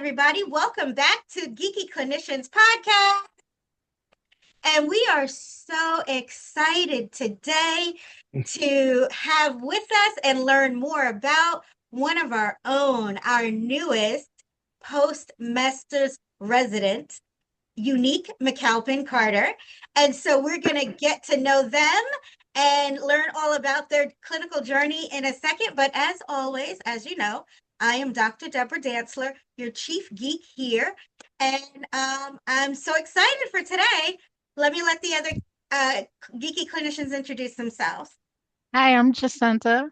everybody. Welcome back to Geeky Clinicians Podcast. And we are so excited today to have with us and learn more about one of our own, our newest postmaster's resident, Unique McCalpin Carter. And so we're going to get to know them and learn all about their clinical journey in a second. But as always, as you know, I am Dr. Deborah Dantzler, your chief geek here. And I'm so excited for today. Let me let the other geeky clinicians introduce themselves. Hi, I'm Jacinta.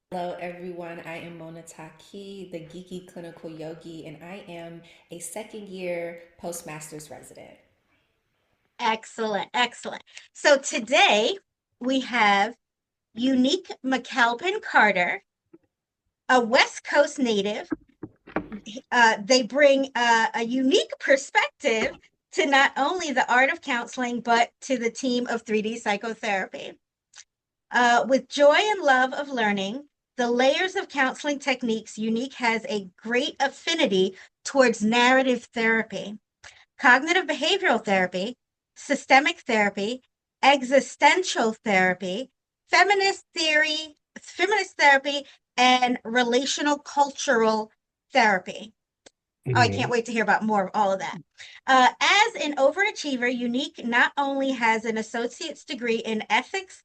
Hello, everyone. I am Mona Taki, the Geeky Clinical Yogi, and I am a second year postmaster's resident. Excellent, excellent. So today we have Unique McCalpin Carter, a West Coast native. They bring a unique perspective to not only the art of counseling, but to the team of 3D psychotherapy. With joy and love of learning, the layers of counseling techniques, Unique has a great affinity towards narrative therapy, cognitive behavioral therapy, systemic therapy, existential therapy, feminist therapy, and relational cultural therapy. Oh, I can't wait to hear about more of all of that. As an overachiever, Unique not only has an associate's degree in ethics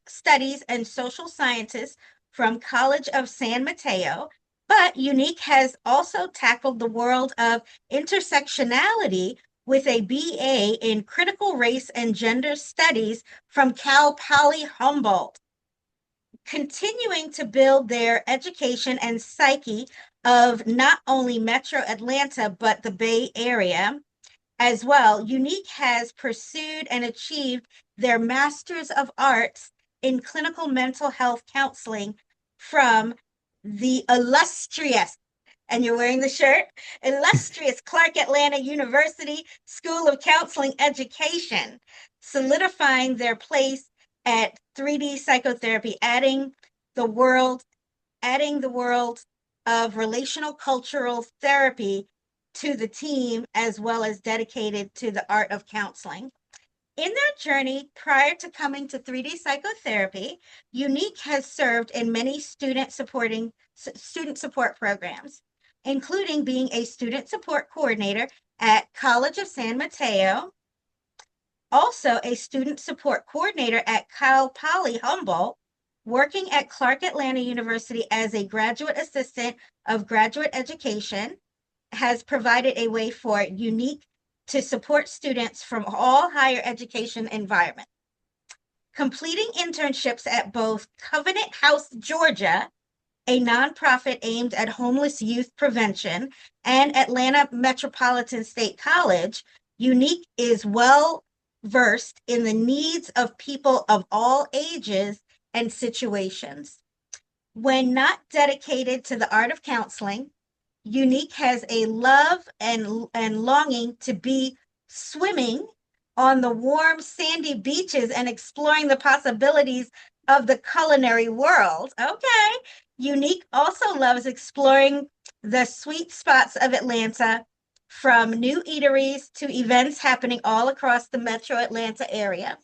studies and social sciences from College of San Mateo, but Unique has also tackled the world of intersectionality with a BA in critical race and gender studies from Cal Poly Humboldt, continuing to build their education and psyche of not only Metro Atlanta, but the Bay Area as well. Unique has pursued and achieved their Masters of Arts in Clinical Mental Health Counseling from the illustrious, and you're wearing the shirt, illustrious Clark Atlanta University School of Counseling Education, solidifying their place at 3D psychotherapy, adding the world of relational cultural therapy to the team, as well as dedicated to the art of counseling. In their journey prior to coming to 3D psychotherapy, Unique has served in many student support programs, including being a student support coordinator at College of San Mateo, also a student support coordinator at Cal Poly Humboldt, working at Clark Atlanta University as a graduate assistant of graduate education, has provided a way for Unique to support students from all higher education environments. Completing internships at both Covenant House, Georgia, a nonprofit aimed at homeless youth prevention, and Atlanta Metropolitan State College, Unique is well versed in the needs of people of all ages and situations. When not dedicated to the art of counseling, Unique has a love and longing to be swimming on the warm, sandy beaches and exploring the possibilities of the culinary world. Okay. Unique also loves exploring the sweet spots of Atlanta, from new eateries to events happening all across the Metro Atlanta area.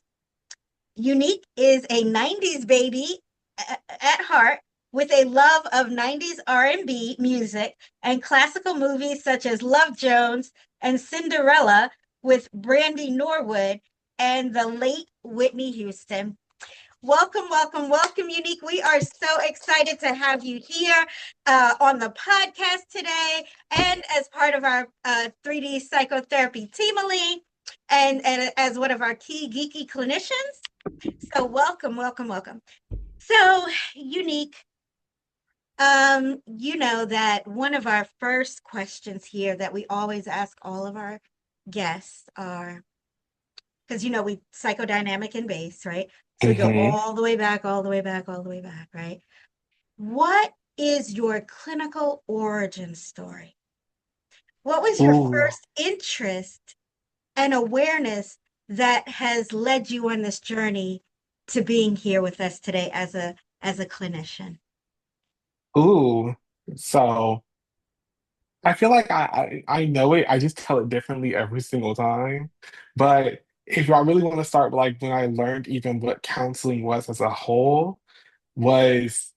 Unique is a 90s baby at heart, with a love of 90s R&B music and classical movies such as Love Jones and Cinderella with Brandy Norwood and the late Whitney Houston. Welcome, welcome, welcome, Unique. We are so excited to have you here on the podcast today and as part of our 3D psychotherapy team-a-lee and as one of our key geeky clinicians. So welcome, welcome, welcome. So, Unique, you know that one of our first questions here that we always ask all of our guests are, because we psychodynamic and base, right? So we go all the way back, all the way back, all the way back, right? What is your clinical origin story? What was your first interest and awareness that has led you on this journey to being here with us today as a clinician? So I feel like I know it. I just tell it differently every single time. But if I really want to start, like when I learned even what counseling was as a whole, was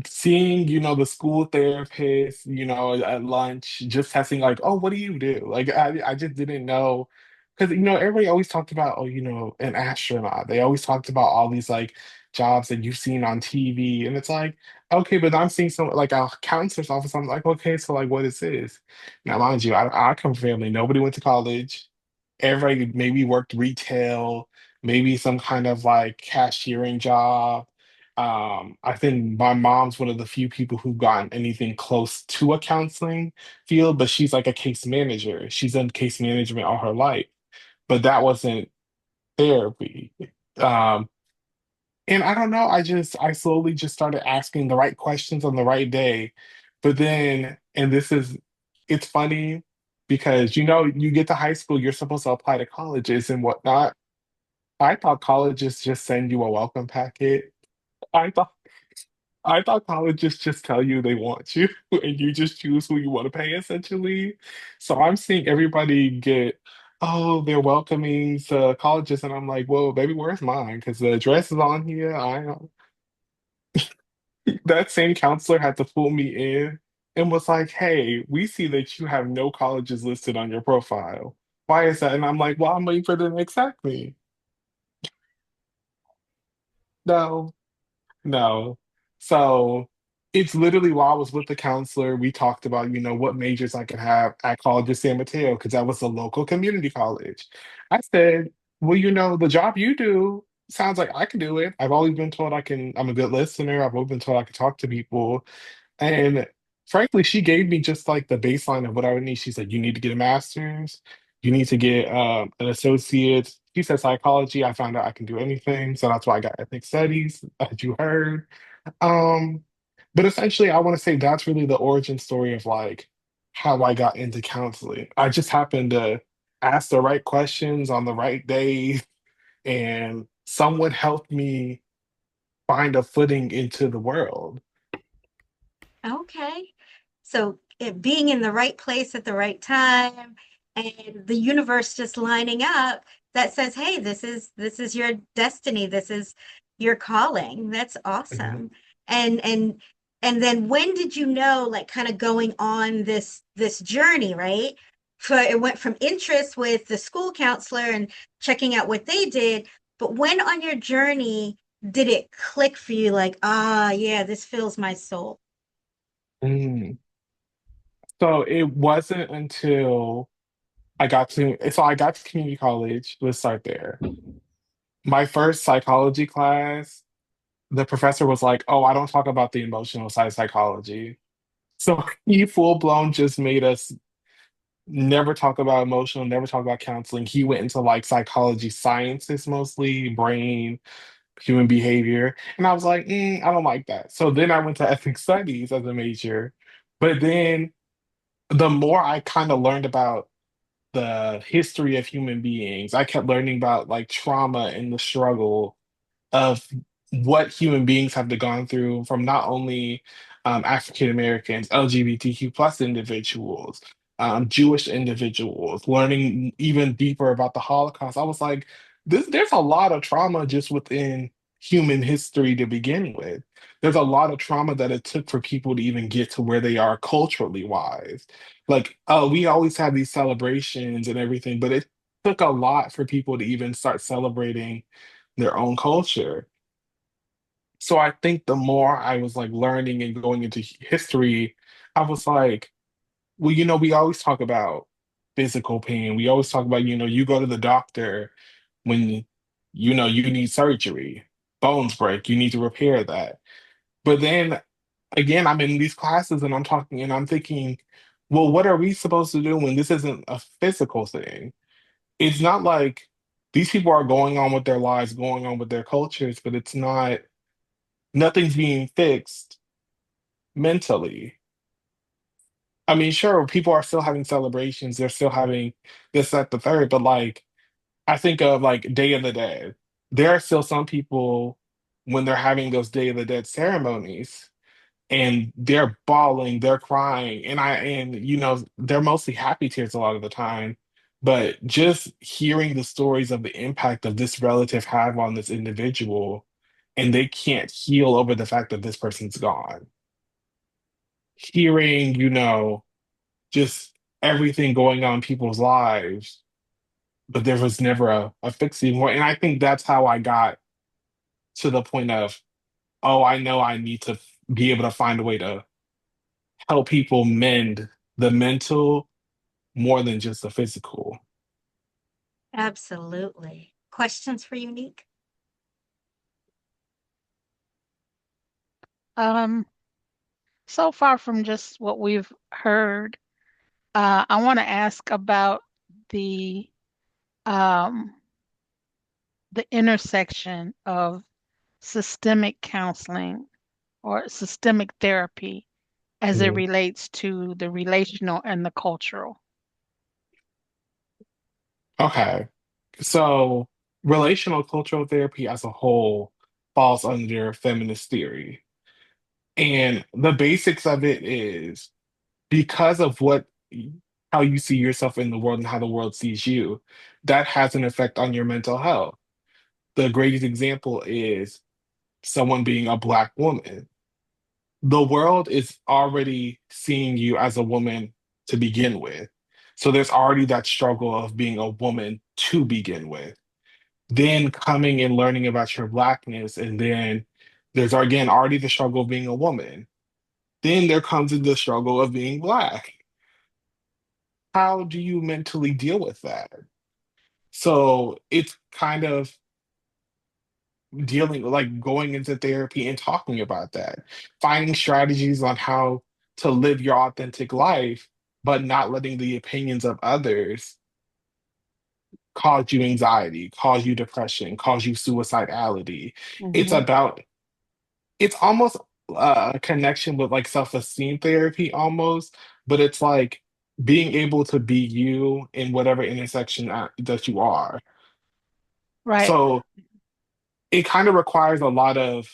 seeing, the school therapist, at lunch, just testing like, oh, what do you do? Like I just didn't know because everybody always talked about, oh, an astronaut. They always talked about all these like jobs that you've seen on TV. And it's like, okay, but I'm seeing some like a counselor's office. I'm like, okay, so like what is this? Now, mind you, I come from a family, nobody went to college. Everybody maybe worked retail, maybe some kind of like cashiering job. I think my mom's one of the few people who've gotten anything close to a counseling field, but she's like a case manager. She's done case management all her life, but that wasn't therapy. Um, and I don't know, I slowly just started asking the right questions on the right day. But then, and it's funny because you get to high school, you're supposed to apply to colleges and whatnot. I thought colleges just send you a welcome packet. I thought I thought colleges just tell you they want you and you just choose who you want to pay essentially. So I'm seeing everybody get, oh, they're welcoming to colleges. And I'm like, well, baby, where's mine? Because the address is on here. That same counselor had to pull me in and was like, hey, we see that you have no colleges listed on your profile. Why is that? And I'm like, well, I'm waiting for them to accept me. No. No. So it's literally while I was with the counselor, we talked about, what majors I could have at College of San Mateo, because that was a local community college. I said, well, the job you do sounds like I can do it. I've always been told I'm a good listener. I've always been told I can talk to people. And frankly, she gave me just like the baseline of what I would need. She said, you need to get a master's, you need to get an associate's. She said psychology. I found out I can do anything. So that's why I got ethnic studies, as you heard. Um, but essentially, I want to say that's really the origin story of like how I got into counseling. I just happened to ask the right questions on the right day, and someone helped me find a footing into the world. Okay. So being in the right place at the right time and the universe just lining up that says, hey, this is your destiny. This is your calling. That's Mhm. awesome. And and then when did you know, like kind of going on this journey, right? So it went from interest with the school counselor and checking out what they did, but when on your journey did it click for you like, ah, yeah, this fills my soul? Mm. So it wasn't until I got to community college. Let's start there. My first psychology class, the professor was like, "Oh, I don't talk about the emotional side of psychology." So he full blown just made us never talk about emotional, never talk about counseling. He went into like psychology sciences mostly, brain, human behavior. And I was like, I don't like that. So then I went to ethnic studies as a major. But then the more I kind of learned about the history of human beings, I kept learning about like trauma and the struggle of what human beings have to gone through from not only African Americans, LGBTQ plus individuals, Jewish individuals, learning even deeper about the Holocaust. I was like, there's a lot of trauma just within human history to begin with. There's a lot of trauma that it took for people to even get to where they are culturally wise. Like, we always have these celebrations and everything, but it took a lot for people to even start celebrating their own culture. So I think the more I was like learning and going into history, I was like, well, we always talk about physical pain. We always talk about, you go to the doctor when you need surgery, bones break, you need to repair that. But then again, I'm in these classes and I'm talking and I'm thinking, well, what are we supposed to do when this isn't a physical thing? It's not like these people are going on with their lives, going on with their cultures, but it's not, nothing's being fixed mentally. I mean, sure, people are still having celebrations, they're still having this, that, the third, but like, I think of like Day of the Dead. There are still some people when they're having those Day of the Dead ceremonies. and they're bawling, they're crying, and they're mostly happy tears a lot of the time. But just hearing the stories of the impact of this relative have on this individual, and they can't heal over the fact that this person's gone. Hearing, just everything going on in people's lives, but there was never a fixing point. And I think that's how I got to the point of, oh, I know I need to be able to find a way to help people mend the mental more than just the physical. Absolutely. Questions for Unique? Um, so far from just what we've heard, I want to ask about the um, the intersection of systemic counseling or systemic therapy as it Mhm. relates to the relational and the cultural. Okay. So, relational cultural therapy as a whole falls under feminist theory. And the basics of it is because of how you see yourself in the world and how the world sees you, that has an effect on your mental health. The greatest example is someone being a Black woman. The world is already seeing you as a woman to begin with. So there's already that struggle of being a woman to begin with. Then coming and learning about your Blackness, and then there's again already the struggle of being a woman. Then there comes in the struggle of being Black. How do you mentally deal with that? So it's kind of dealing, like going into therapy and talking about that, finding strategies on how to live your authentic life, but not letting the opinions of others cause you anxiety, cause you depression, cause you suicidality. It's Mm-hmm. about, it's almost a connection with like self-esteem therapy almost, but it's like being able to be you in whatever intersection that you are. Right. So it kind of requires a lot of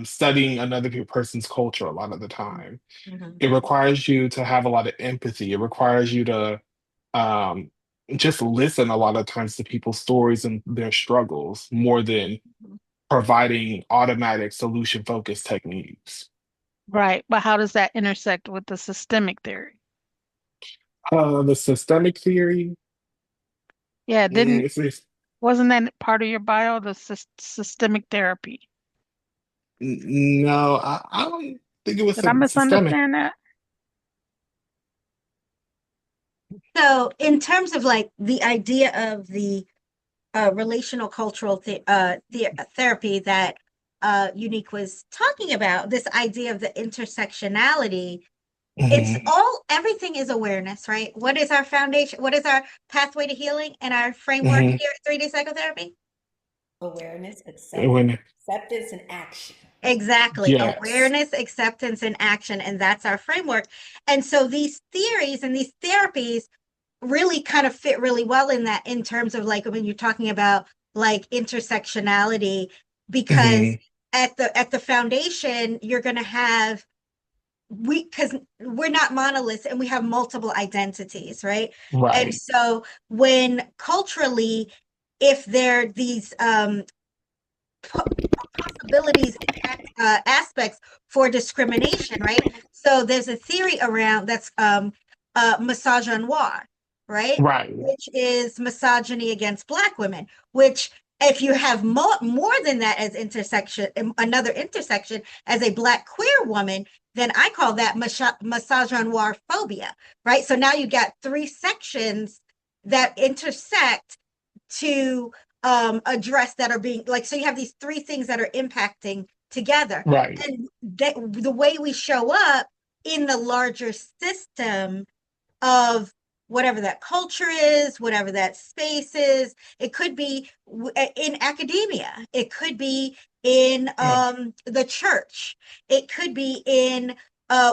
studying another person's culture a lot of the time. Mhm. It requires you to have a lot of empathy. It requires you to um, just listen a lot of times to people's stories and their struggles more than providing automatic solution focused techniques. Right. But how does that intersect with the systemic theory? The systemic theory, Yeah, didn't it's wasn't that part of your bio, the systemic therapy? no, I don't think it was Did I systemic. misunderstand that? So, in terms of like the idea of the relational cultural therapy that Unique was talking about, this idea of the intersectionality, it's Mhm, everything is awareness, right? What is our foundation? What is our pathway to healing and our framework mhm. here at 3D psychotherapy? Awareness, When acceptance, and action. Exactly. yes, Awareness, acceptance, and action. And that's our framework. And so these theories and these therapies really kind of fit really well in that, in terms of like when you're talking about like intersectionality, because mhm, at the foundation, you're going to have, because we're not monoliths and we have multiple identities, right? And right, so when culturally, if there are these possibilities and aspects for discrimination, right? So there's a theory around that's misogynoir, right? right, Which is misogyny against Black women, which if you have more than that as intersection, another intersection as a Black queer woman, then I call that misogynoir phobia, right? So now you got three sections that intersect to address, that are being like, so you have these three things that are impacting together, right, and the way we show up in the larger system of whatever that culture is, whatever that space is. It could be in academia, it could be in the church, it could be in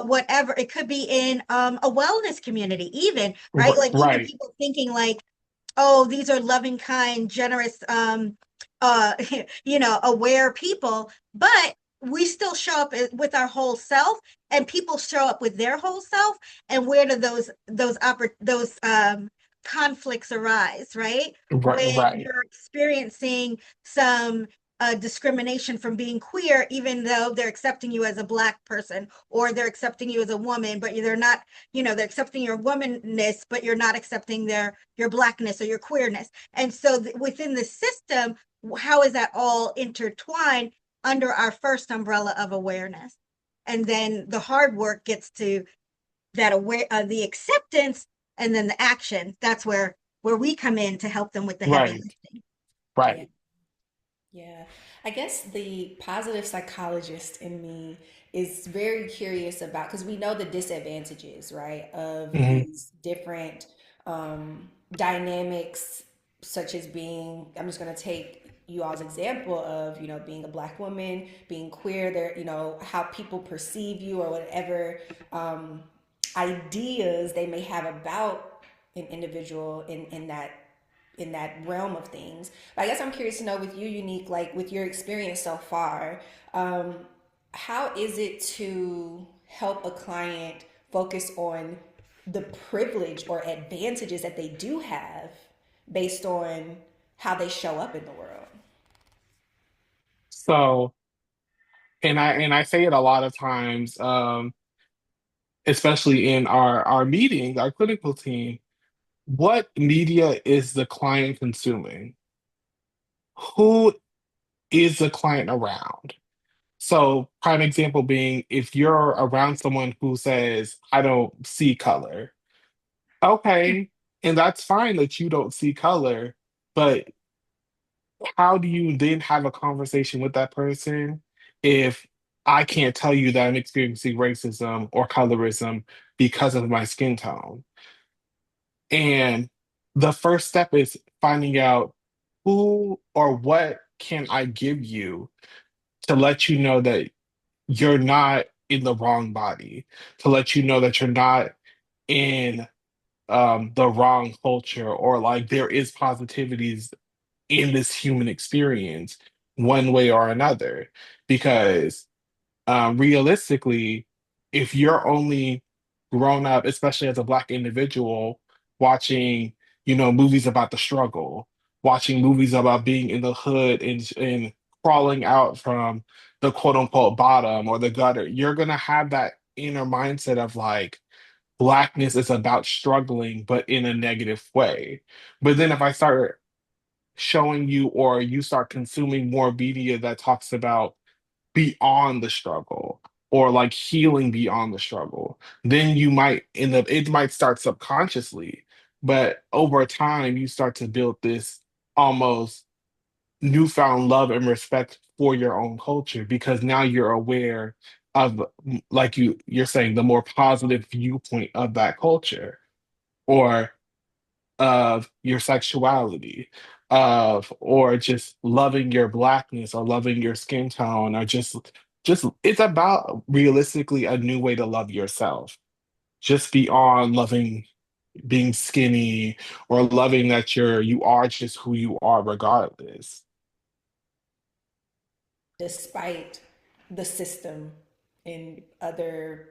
whatever, it could be in a wellness community even, right? Like even right, people thinking like, oh, these are loving, kind, generous, uh, aware people. But we still show up with our whole self, and people show up with their whole self, and where do those conflicts arise, right? Right, When right, you're experiencing some discrimination from being queer, even though they're accepting you as a Black person, or they're accepting you as a woman, but they're not, they're accepting your womanness, but you're not accepting your Blackness or your queerness. And so within the system, how is that all intertwined under our first umbrella of awareness? And then the hard work gets to that the acceptance, and then the action. That's where we come in to help them with the heavy right, lifting. Yeah. right. Yeah. I guess the positive psychologist in me is very curious about, because we know the disadvantages, right, of Hmm. these different dynamics, such as being, I'm just going to take you all's example of, being a Black woman, being queer, there, how people perceive you or whatever ideas they may have about an individual in that realm of things. But I guess I'm curious to know, with you, Unique, like with your experience so far, um, how is it to help a client focus on the privilege or advantages that they do have based on how they show up in the world? So, and I say it a lot of times, especially in our meetings, our clinical team. What media is the client consuming? Who is the client around? So, prime example being, if you're around someone who says, I don't see color, okay, and that's fine that you don't see color, but how do you then have a conversation with that person if I can't tell you that I'm experiencing racism or colorism because of my skin tone? And the first step is finding out who or what can I give you to let you know that you're not in the wrong body, to let you know that you're not in the wrong culture, or like there is positivities in this human experience one way or another. Because realistically, if you're only grown up, especially as a Black individual, watching, movies about the struggle, watching movies about being in the hood and crawling out from the quote unquote bottom or the gutter, you're gonna have that inner mindset of like, Blackness is about struggling, but in a negative way. But then if I start showing you, or you start consuming more media that talks about beyond the struggle, or like healing beyond the struggle, then you might end up, it might start subconsciously, but over time you start to build this almost newfound love and respect for your own culture, because now you're aware of, like you're saying, the more positive viewpoint of that culture, or of your sexuality, of, or just loving your Blackness, or loving your skin tone, or just it's about realistically a new way to love yourself, just beyond loving being skinny, or loving that you are just who you are regardless. Despite the system and other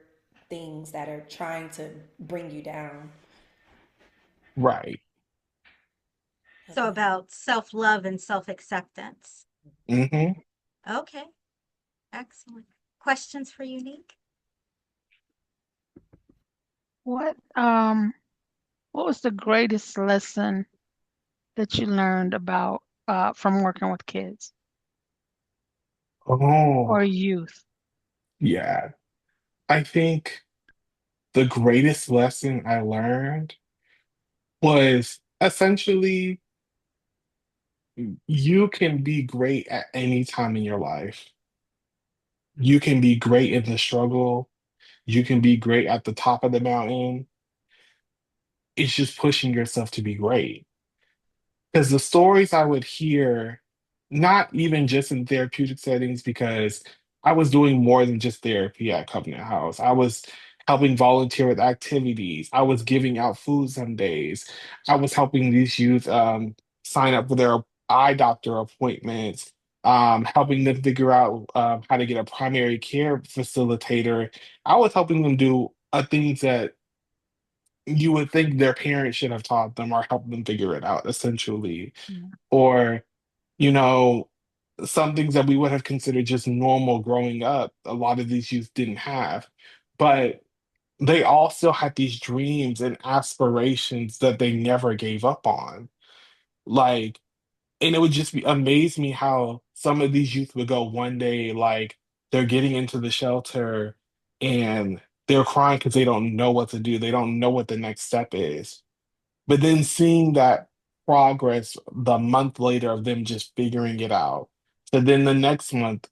things that are trying to bring you down. Right. So about self-love and self-acceptance. Hmm. Okay, excellent. Questions for Unique? What um what was the greatest lesson that you learned about from working with kids Oh, or youth? yeah. I think the greatest lesson I learned was essentially, you can be great at any time in your life. You can be great in the struggle. You can be great at the top of the mountain. It's just pushing yourself to be great. Because the stories I would hear, not even just in therapeutic settings, because I was doing more than just therapy at Covenant House. I was helping volunteer with activities. I was giving out food some days. I was helping these youth sign up for their eye doctor appointments. helping them figure out how to get a primary care facilitator. I was helping them do things that you would think their parents should have taught them or helped them figure it out, essentially. Yeah. Or, you know, some things that we would have considered just normal growing up, a lot of these youth didn't have. But they all still had these dreams and aspirations that they never gave up on. Like, and it would just be amaze me how some of these youth would go one day, like they're getting into the shelter and they're crying because they don't know what to do. They don't know what the next step is. But then seeing that progress the month later of them just figuring it out. So then the next month,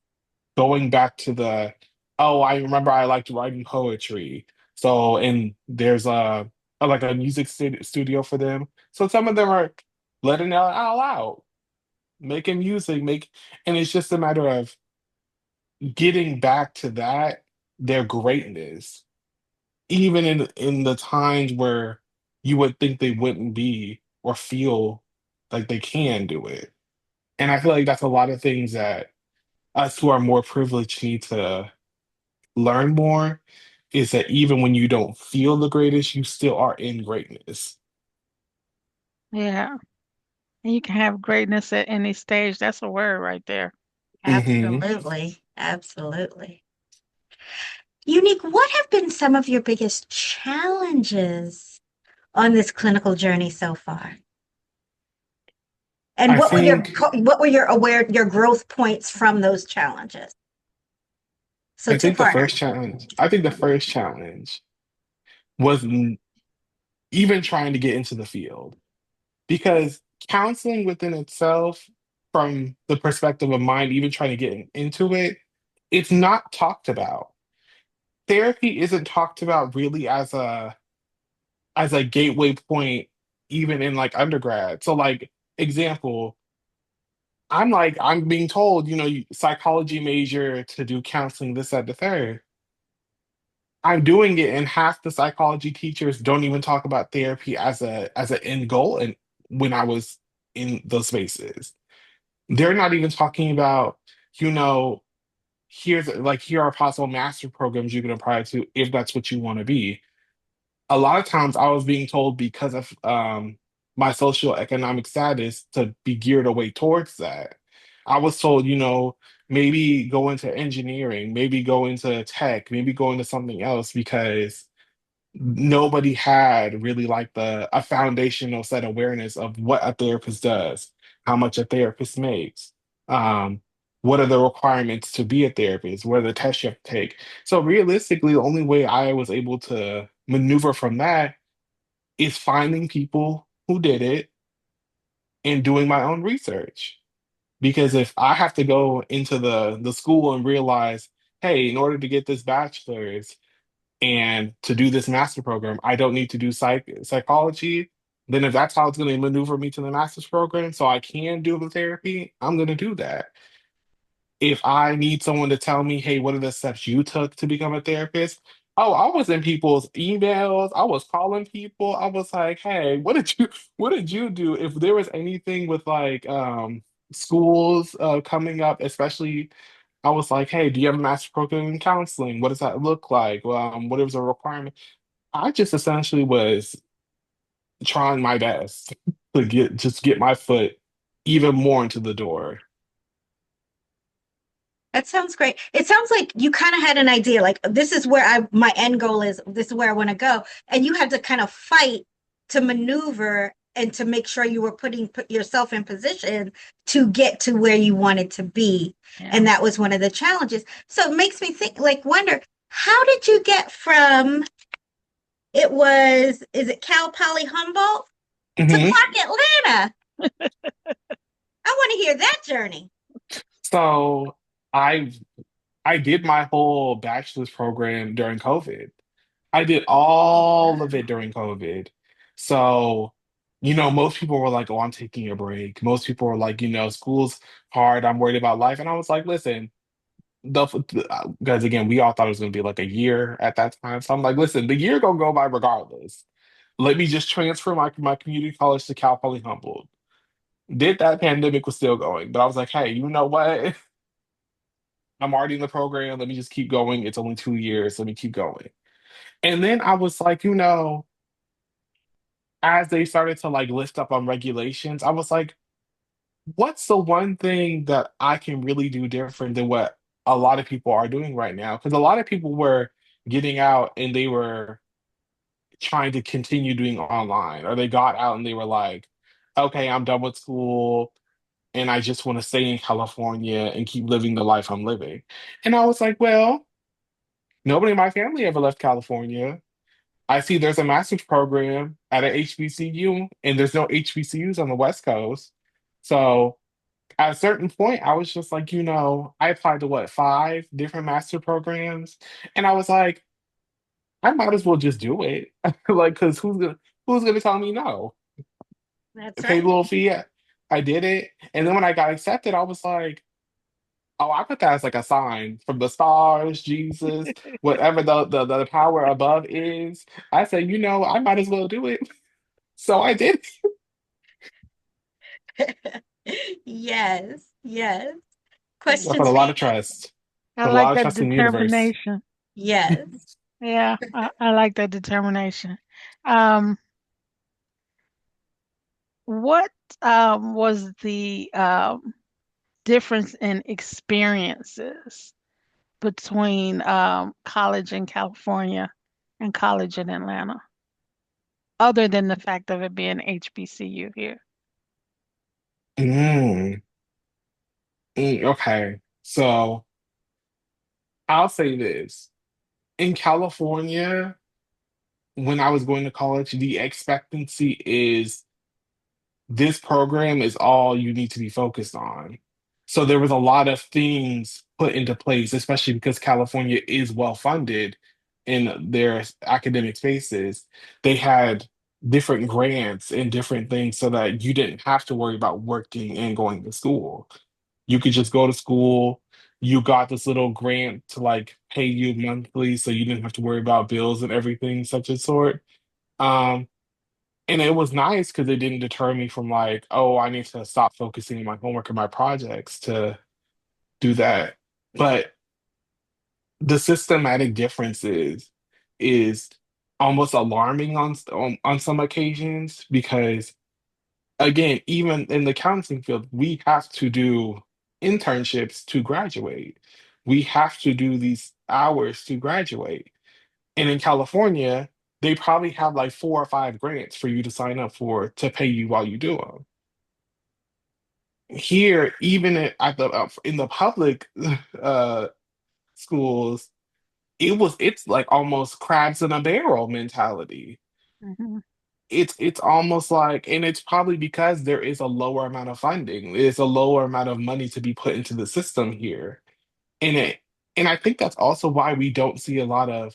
going back to the, oh, I remember I liked writing poetry. So, and there's like a music studio for them. So some of them are letting it all out, making music, and it's just a matter of getting back to that, their greatness, even in the times where you would think they wouldn't be or feel like they can do it. And I feel like that's a lot of things that us who are more privileged need to learn more, is that even when you don't feel the greatest, you still are in greatness. Yeah. And you can have greatness at any stage. That's a word right there. Hmm. Absolutely. Absolutely. Unique, what have been some of your biggest challenges on this clinical journey so far? And I think what were your growth points from those challenges? So I think the two-parter. first challenge, I think the first challenge was even trying to get into the field, because counseling within itself, from the perspective of mine, even trying to get into it, it's not talked about. Therapy isn't talked about really as a gateway point, even in like undergrad. So like example, I'm being told, psychology major to do counseling, this, that, the third. I'm doing it, and half the psychology teachers don't even talk about therapy as an end goal. And when I was in those spaces, they're not even talking about, you know, here are possible master programs you can apply to if that's what you want to be. A lot of times I was being told, because of my social economic status, to be geared away towards that. I was told, maybe go into engineering, maybe go into tech, maybe go into something else, because nobody had really like a foundational set awareness of what a therapist does, how much a therapist makes, um, what are the requirements to be a therapist, what are the tests you have to take. So realistically, the only way I was able to maneuver from that is finding people who did it and doing my own research. Because if I have to go into the school and realize, hey, in order to get this bachelor's and to do this master program, I don't need to do psychology. Then if that's how it's going to maneuver me to the master's program, so I can do the therapy, I'm going to do that. If I need someone to tell me, hey, what are the steps you took to become a therapist? Oh, I was in people's emails. I was calling people. I was like, hey, what did you do? If there was anything with like schools coming up, especially, I was like, hey, do you have a master program in counseling? What does that look like? What is a requirement? I just essentially was trying my best to get my foot even more into the door. That sounds great. It sounds like you kind of had an idea, like this is where my end goal is, this is where I want to go. And you had to kind of fight to maneuver and to make sure you were put yourself in position to get to where you wanted to be. Yeah. And that was one of the challenges. So it makes me think, like, wonder, how did you get from is it Cal Poly Humboldt to Hmm. Clark Atlanta? I want to hear that journey. So I I did my whole bachelor's program during COVID. I did Oh, all of wow. it during COVID. So, most people were like, oh, I'm taking a break. Most people were like, school's hard. I'm worried about life. And I was like, listen, because again, we all thought it was going to be like a year at that time. So I'm like, listen, the year gonna go by regardless. Let me just transfer my community college to Cal Poly Humboldt. Did that pandemic was still going, but I was like, hey, you know what? I'm already in the program. Let me just keep going. It's only 2 years. Let me keep going. And then I was like, as they started to like lift up on regulations, I was like, what's the one thing that I can really do different than what a lot of people are doing right now? Because a lot of people were getting out and they were trying to continue doing online, or they got out and they were like, okay, I'm done with school and I just want to stay in California and keep living the life I'm living. And I was like, well, nobody in my family ever left California. I see there's a master's program at a HBCU, and there's no HBCUs on the West Coast. So at a certain point, I was just like, I applied to what, five different master programs, and I was like, I might as well just do it, like, because who's gonna tell me no? I That's paid a right. little fee. I did it, and then when I got accepted, I was like, oh, I put that as like a sign from the stars, Jesus, whatever the power above is. I said, I might as well do it. So I did. Yes, yes. I put a Questions for lot you of guys? trust. I Put a like lot of that trust in the universe. determination. Yes. Yeah, I like that determination. Um, what was the difference in experiences between college in California and college in Atlanta, other than the fact of it being HBCU here? Mm, okay. So I'll say this. In California, when I was going to college, the expectancy is this program is all you need to be focused on. So there was a lot of things put into place, especially because California is well funded in their academic spaces. They had different grants and different things so that you didn't have to worry about working and going to school. You could just go to school. You got this little grant to like pay you monthly, so you didn't have to worry about bills and everything such a sort. Um, and it was nice because it didn't deter me from like, oh, I need to stop focusing on my homework and my projects to do that. But the systematic differences is almost alarming on some occasions because again, even in the counseling field, we have to do internships to graduate. We have to do these hours to graduate. And in California, they probably have like 4 or 5 grants for you to sign up for to pay you while you do them. Here, even in the public uh, schools, it's like almost crabs in a barrel mentality. Hmm. It's almost like, and it's probably because there is a lower amount of funding. There's a lower amount of money to be put into the system here, and I think that's also why we don't see a lot of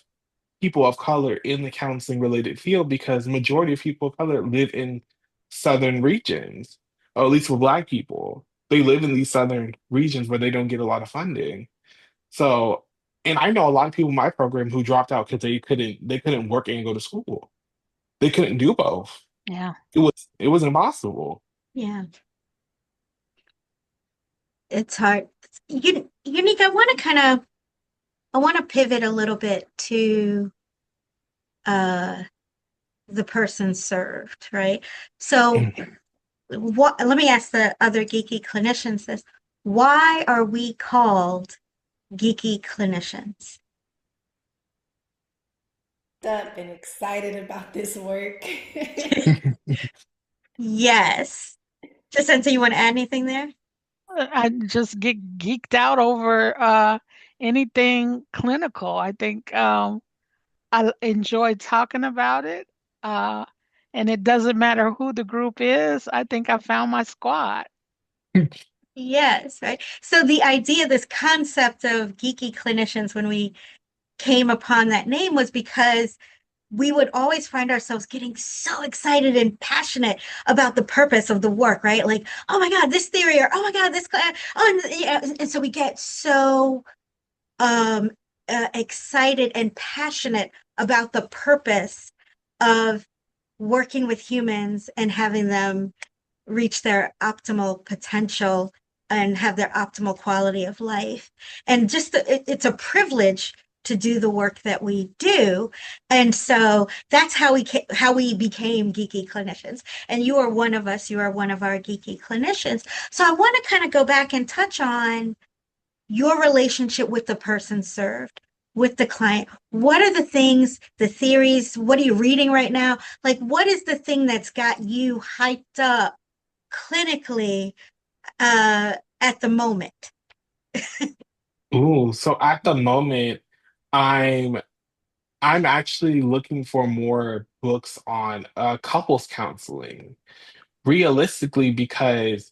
people of color in the counseling related field because majority of people of color live in southern regions, or at least for Black people. They live in these southern regions where they don't get a lot of funding. So, and I know a lot of people in my program who dropped out because they couldn't work and go to school. They couldn't do both. Yeah. It was impossible. Yeah. It's hard. Unique, I want to pivot a little bit to uh the person served, right? So let me ask the other geeky clinicians this. Why are we called geeky clinicians? I've been excited about this work. Yes. Jacinta, you want to add anything there? I just get geeked out over anything clinical. I think I enjoy talking about it. Uh, and it doesn't matter who the group is. I think I found my squad. Yes, right. So the idea, this concept of geeky clinicians, when we came upon that name, was because we would always find ourselves getting so excited and passionate about the purpose of the work, right? Like, oh my God, this theory, or oh my God, this class. Oh, and so we get so um, excited and passionate about the purpose of working with humans and having them reach their optimal potential and have their optimal quality of life. And just it's a privilege to do the work that we do. And so that's how we became geeky clinicians. And you are one of us, you are one of our geeky clinicians. So I want to kind of go back and touch on your relationship with the person served, with the client. What are the things, the theories? What are you reading right now? Like, what is the thing that's got you hyped up clinically at the moment? Ooh, so at the moment, I'm I'm actually looking for more books on couples counseling. Realistically, because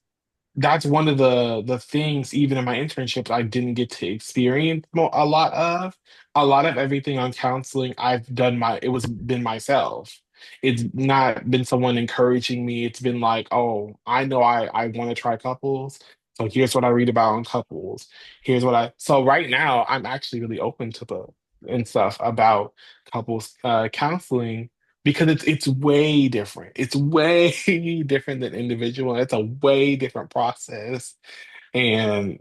that's one of the things even in my internships I didn't get to experience a lot of. A lot of everything on counseling I've done it was been myself. It's not been someone encouraging me. It's been like, oh, I know I want to try couples. So here's what I read about on couples. Here's what I so right now I'm actually really open to book and stuff about couples counseling because it's way different. It's way different than individual. It's a way different process. And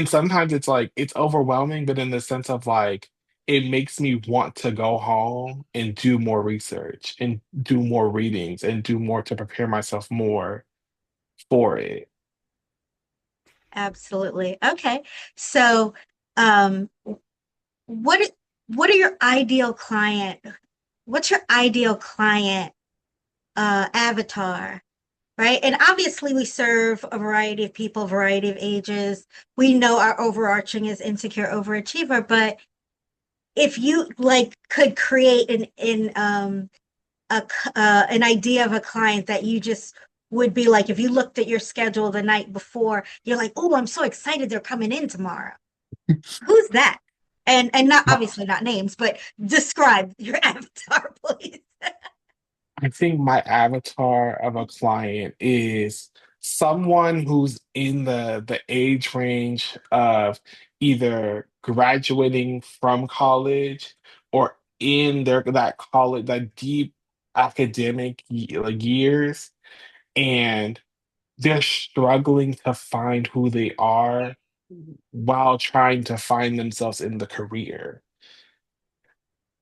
sometimes it's like it's overwhelming, but in the sense of like it makes me want to go home and do more research and do more readings and do more to prepare myself more for it. Absolutely. Okay. So, um, what what are your ideal client? What's your ideal client avatar? Right. And obviously, we serve a variety of people, a variety of ages. We know our overarching is insecure overachiever, but if you like could create an idea of a client that you just would be like, if you looked at your schedule the night before, you're like, oh, I'm so excited they're coming in tomorrow. Who's that? And not obviously not names, but describe your avatar, please. I think my avatar of a client is someone who's in the age range of either graduating from college or in that college, that deep academic like years, and they're struggling to find who they are while trying to find themselves in the career.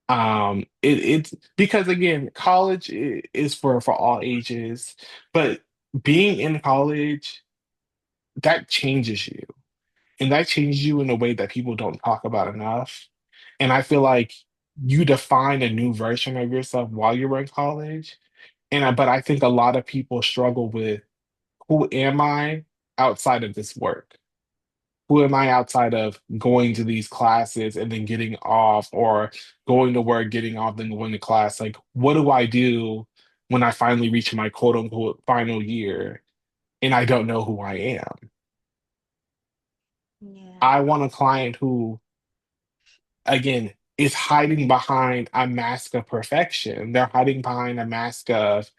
It's because again, college is for all ages, but being in college, that changes you. And that changes you in a way that people don't talk about enough. And I feel like you define a new version of yourself while you're in college. But I think a lot of people struggle with who am I outside of this work? Who am I outside of going to these classes and then getting off, or going to work, getting off, then going to class? Like, what do I do when I finally reach my quote unquote final year and I don't know who I am? Yeah. I want a client who, again, is hiding behind a mask of perfection. They're hiding behind a mask of,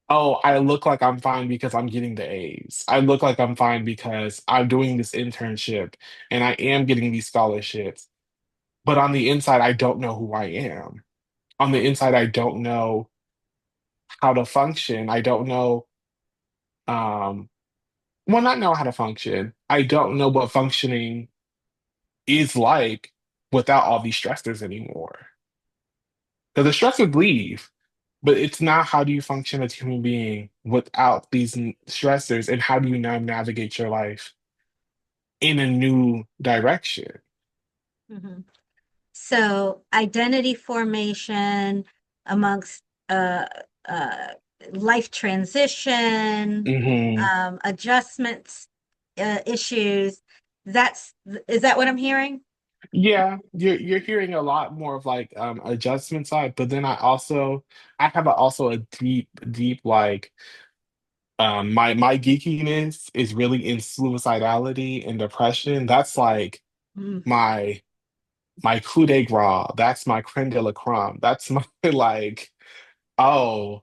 oh, I look like I'm fine because I'm getting the A's. I look like I'm fine because I'm doing this internship and I am getting these scholarships. But on the inside, I don't know who I am. On the inside, I don't know how to function. I don't know, um, well, not know how to function. I don't know what functioning is like without all these stressors anymore. Because the stress would leave, but it's not how do you function as a human being without these stressors, and how do you now navigate your life in a new direction? Mm-hmm. So identity formation amongst uh, uh, life transition, Hmm. adjustments, issues. That's is that what I'm hearing? Yeah, you're hearing a lot more of like adjustment side, but then I have also a deep like my geekiness is really in suicidality and depression. That's like Mm, my coup de grace. That's my creme de la creme. That's my like, oh,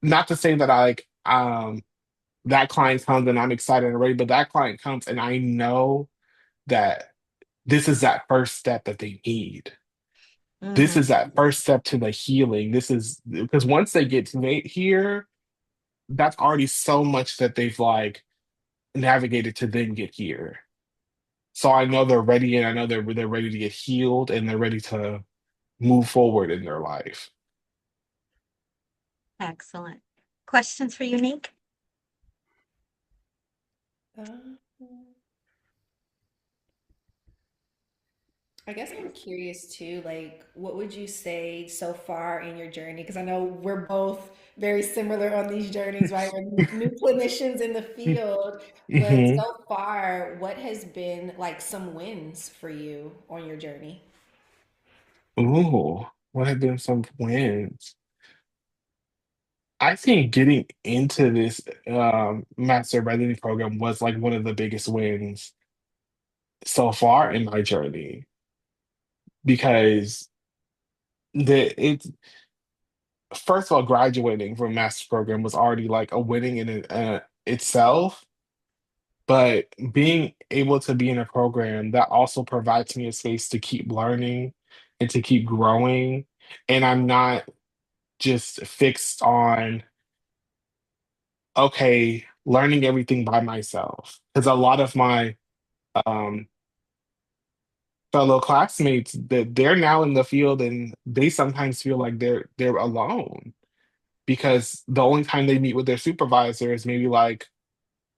not to say that I like that client comes and I'm excited and ready, but that client comes and I know that this is that first step that they need. This mhm. is that first step to the healing. This is because once they get to here, that's already so much that they've like navigated to then get here. So I know they're ready, and I know they're ready to get healed, and they're ready to move forward in their life. Excellent. Questions for Unique? Um, I guess I'm curious too, like, what would you say so far in your journey? Because I know we're both very similar on these journeys, right? We're new clinicians in the field, but Hmm. so far, what has been like some wins for you on your journey? Ooh, what have been some wins? I think getting into this master branding program was like one of the biggest wins so far in my journey because it's first of all, graduating from master's program was already like a winning in itself, but being able to be in a program that also provides me a space to keep learning and to keep growing, and I'm not just fixed on okay, learning everything by myself. Because a lot of my um, fellow classmates that they're now in the field and they sometimes feel like they're alone because the only time they meet with their supervisor is maybe like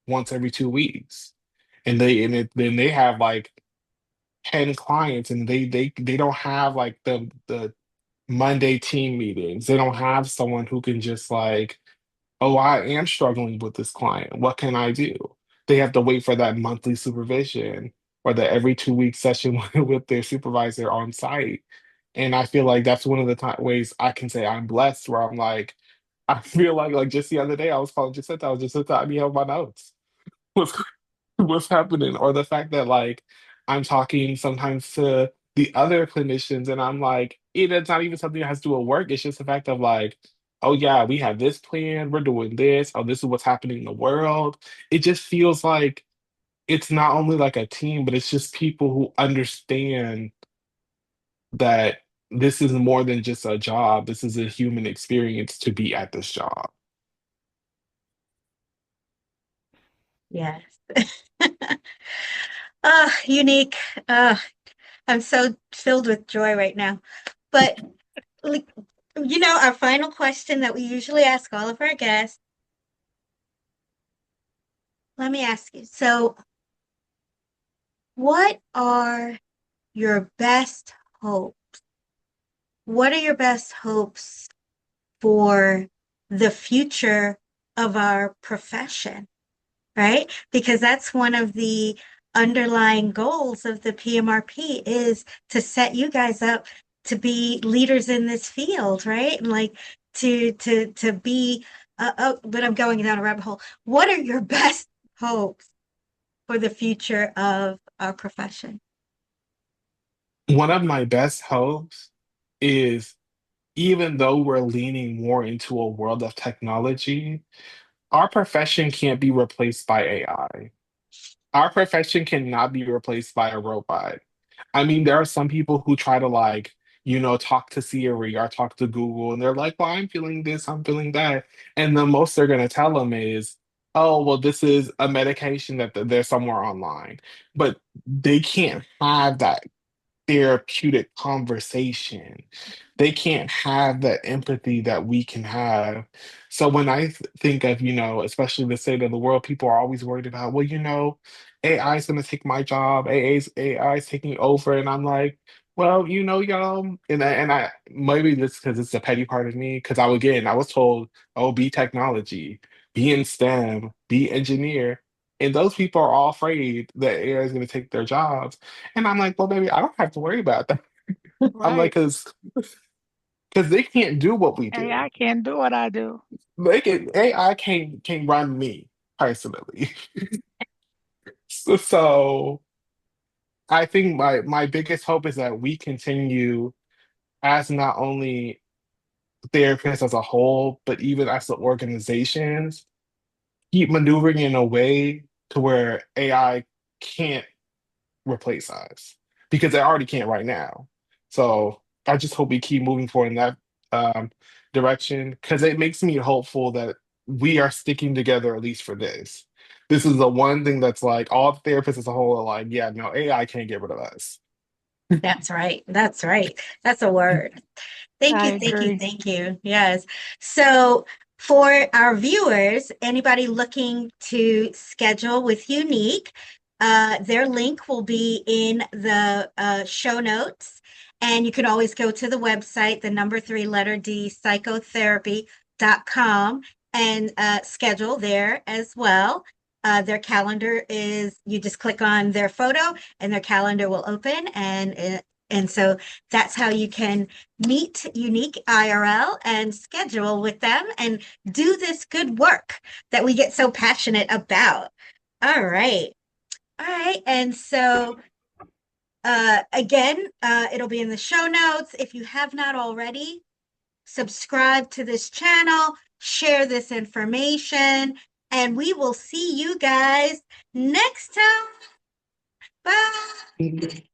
once every 2 weeks. Then they have like 10 clients and they don't have like the Monday team meetings. They don't have someone who can just like, oh, I am struggling with this client. What can I do? They have to wait for that monthly supervision or the every 2 week session with their supervisor on site. And I feel like that's one of the ways I can say I'm blessed, where I'm like, I feel like just the other day I was calling Jacinta, I was just I need help with my notes. What's what's happening? Or the fact that like I'm talking sometimes to the other clinicians and I'm like, it's not even something that has to do with work. It's just the fact of like, oh yeah, we have this plan, we're doing this, oh, this is what's happening in the world. It just feels like it's not only like a team, but it's just people who understand that this is more than just a job. This is a human experience to be at this job. Yes. Unique. I'm so filled with joy right now. But like, our final question that we usually ask all of our guests, let me ask you. So, what are your best hopes? What are your best hopes for the future of our profession? Right? Because that's one of the underlying goals of the PMRP is to set you guys up to be leaders in this field, right? And like to be but I'm going down a rabbit hole. What are your best hopes for the future of our profession? One of my best hopes is even though we're leaning more into a world of technology, our profession can't be replaced by AI. Our profession cannot be replaced by a robot. I mean, there are some people who try to like, talk to Siri or talk to Google, and they're like, well, I'm feeling this, I'm feeling that. And the most they're going to tell them is, oh, well, this is a medication that there's somewhere online. But they can't have that therapeutic conversation. They can't have the empathy that we can have. So when I think of, especially the state of the world, people are always worried about, well, AI is going to take my job. AI is taking over. And I'm like, well, y'all, and I maybe this because it's a petty part of me, because I was told, oh, be technology, be in STEM, be engineer. And those people are all afraid that AI is going to take their jobs. And I'm like, well, baby, I don't have to worry about that. I'm like, Right. because they can't do what we AI do. can't do what I do. AI can't run me personally. So I think my biggest hope is that we continue as not only therapists as a whole, but even as the organizations, keep maneuvering in a way to where AI can't replace us because they already can't right now. So I just hope we keep moving forward in that um, direction because it makes me hopeful that we are sticking together at least for this. This is the one thing that's like all the therapists as a whole are like, yeah, no, AI can't get rid of us. That's right. That's right. That's a word. Thank I you, thank you, agree. thank you. Yes. So for our viewers, anybody looking to schedule with Unique, their link will be in the show notes. And you can always go to the website, the number 3 letter D, psychotherapy.com, and schedule there as well. Their calendar is, you just click on their photo and their calendar will open. And so that's how you can meet Unique IRL and schedule with them and do this good work that we get so passionate about. All right. All right. And so again, it'll be in the show notes. If you have not already, subscribe to this channel, share this information, and we will see you guys next time. Bye.